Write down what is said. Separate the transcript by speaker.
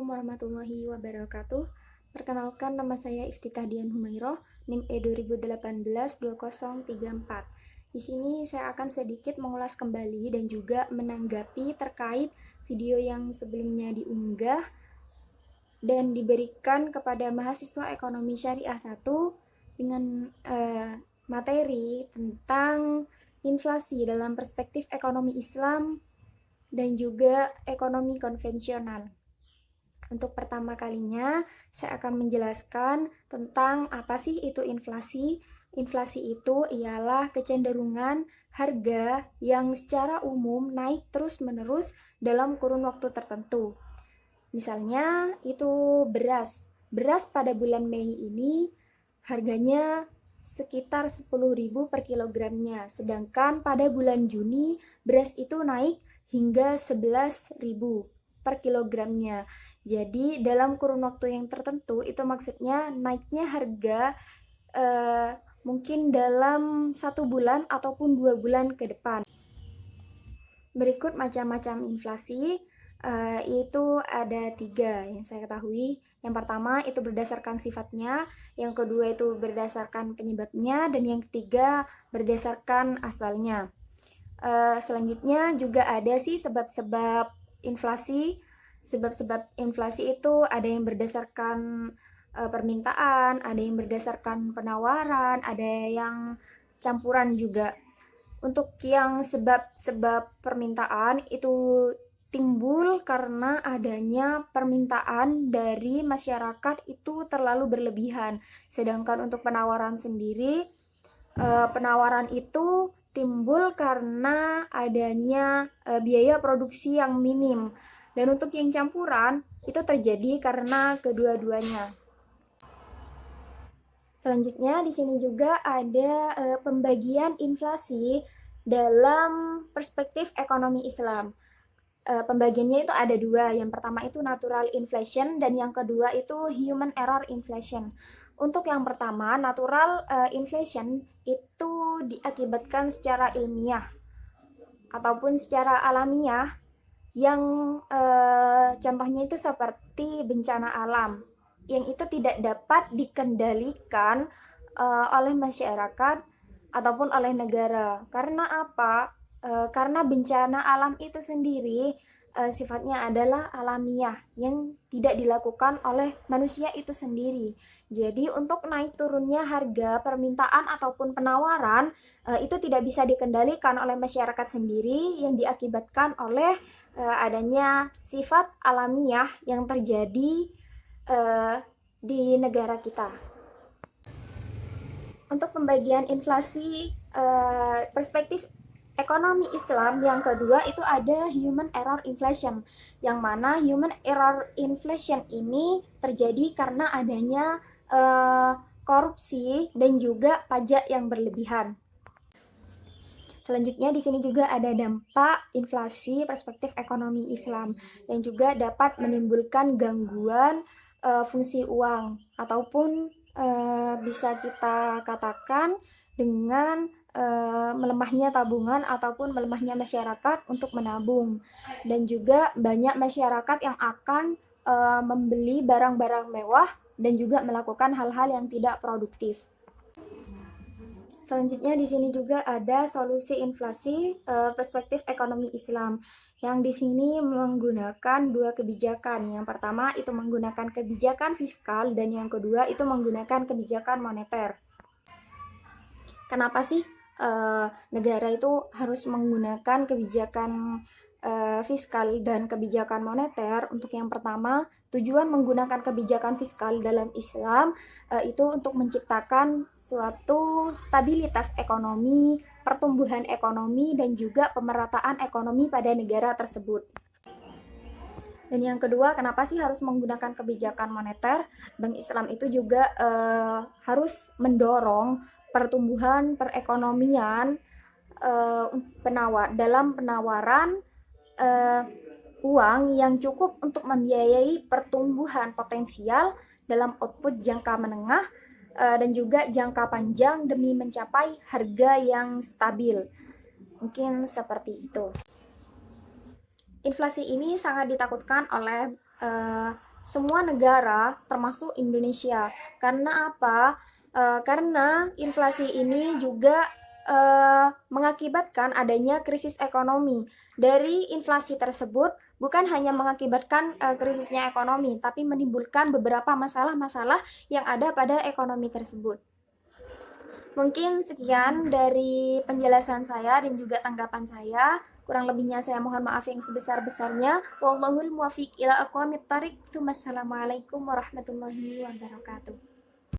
Speaker 1: warahmatullahi wabarakatuh. Perkenalkan, nama saya Iftitah Dian Humairoh, NIM E2018-2034. Di sini saya akan sedikit mengulas kembali dan juga menanggapi terkait video yang sebelumnya diunggah dan diberikan kepada mahasiswa Ekonomi Syariah 1 dengan materi tentang inflasi dalam perspektif ekonomi Islam dan juga ekonomi konvensional. Untuk pertama kalinya, saya akan menjelaskan tentang apa sih itu inflasi. Inflasi itu ialah kecenderungan harga yang secara umum naik terus-menerus dalam kurun waktu tertentu. Misalnya, itu beras. Beras pada bulan Mei ini harganya sekitar 10.000 per kilogramnya. Sedangkan pada bulan Juni, beras itu naik hingga 11.000 per kilogramnya. Jadi dalam kurun waktu yang tertentu itu maksudnya naiknya harga mungkin dalam 1 bulan ataupun 2 bulan ke depan. Berikut macam-macam inflasi, itu ada 3 yang saya ketahui. Yang pertama itu berdasarkan sifatnya, yang kedua itu berdasarkan penyebabnya, dan yang ketiga berdasarkan asalnya. Selanjutnya juga ada sih sebab-sebab inflasi. Sebab-sebab inflasi itu ada yang berdasarkan permintaan, ada yang berdasarkan penawaran, ada yang campuran juga. Untuk yang sebab-sebab permintaan itu timbul karena adanya permintaan dari masyarakat itu terlalu berlebihan. Sedangkan untuk penawaran sendiri, penawaran itu timbul karena adanya biaya produksi yang minim. Dan untuk yang campuran, itu terjadi karena kedua-duanya. Selanjutnya, di sini juga ada pembagian inflasi dalam perspektif ekonomi Islam. Pembagiannya itu ada 2. Yang pertama itu natural inflation dan yang kedua itu human error inflation. Untuk yang pertama, natural inflation itu diakibatkan secara ilmiah ataupun secara alamiah yang contohnya itu seperti bencana alam yang itu tidak dapat dikendalikan oleh masyarakat ataupun oleh negara. Karena apa? Karena bencana alam itu sendiri sifatnya adalah alamiah yang tidak dilakukan oleh manusia itu sendiri. Jadi untuk naik turunnya harga permintaan ataupun penawaran itu tidak bisa dikendalikan oleh masyarakat sendiri yang diakibatkan oleh adanya sifat alamiah yang terjadi di negara kita. Untuk pembagian inflasi perspektif ekonomi Islam yang kedua itu ada human error inflation, yang mana human error inflation ini terjadi karena adanya korupsi dan juga pajak yang berlebihan. Selanjutnya di sini juga ada dampak inflasi perspektif ekonomi Islam yang juga dapat menimbulkan gangguan fungsi uang ataupun bisa kita katakan dengan melemahnya tabungan ataupun melemahnya masyarakat untuk menabung, dan juga banyak masyarakat yang akan membeli barang-barang mewah dan juga melakukan hal-hal yang tidak produktif. Selanjutnya di sini juga ada solusi inflasi perspektif ekonomi Islam yang di sini menggunakan 2 kebijakan. Yang pertama itu menggunakan kebijakan fiskal dan yang kedua itu menggunakan kebijakan moneter. Kenapa sih negara itu harus menggunakan kebijakan fiskal dan kebijakan moneter? Untuk yang pertama, tujuan menggunakan kebijakan fiskal dalam Islam itu untuk menciptakan suatu stabilitas ekonomi, pertumbuhan ekonomi, dan juga pemerataan ekonomi pada negara tersebut. Dan yang kedua, kenapa sih harus menggunakan kebijakan moneter? Bank Islam itu juga harus mendorong pertumbuhan perekonomian dalam penawaran uang yang cukup untuk membiayai pertumbuhan potensial dalam output jangka menengah dan juga jangka panjang demi mencapai harga yang stabil. Mungkin seperti itu. Inflasi ini sangat ditakutkan oleh semua negara termasuk Indonesia. Karena apa? Karena inflasi ini juga mengakibatkan adanya krisis ekonomi. Dari inflasi tersebut bukan hanya mengakibatkan krisisnya ekonomi, tapi menimbulkan beberapa masalah-masalah yang ada pada ekonomi tersebut. Mungkin sekian dari penjelasan saya dan juga tanggapan saya. Kurang lebihnya saya mohon maaf yang sebesar-besarnya. Wallahul muwaffiq ila aqwamit thariq. Wassalamualaikum warahmatullahi wabarakatuh.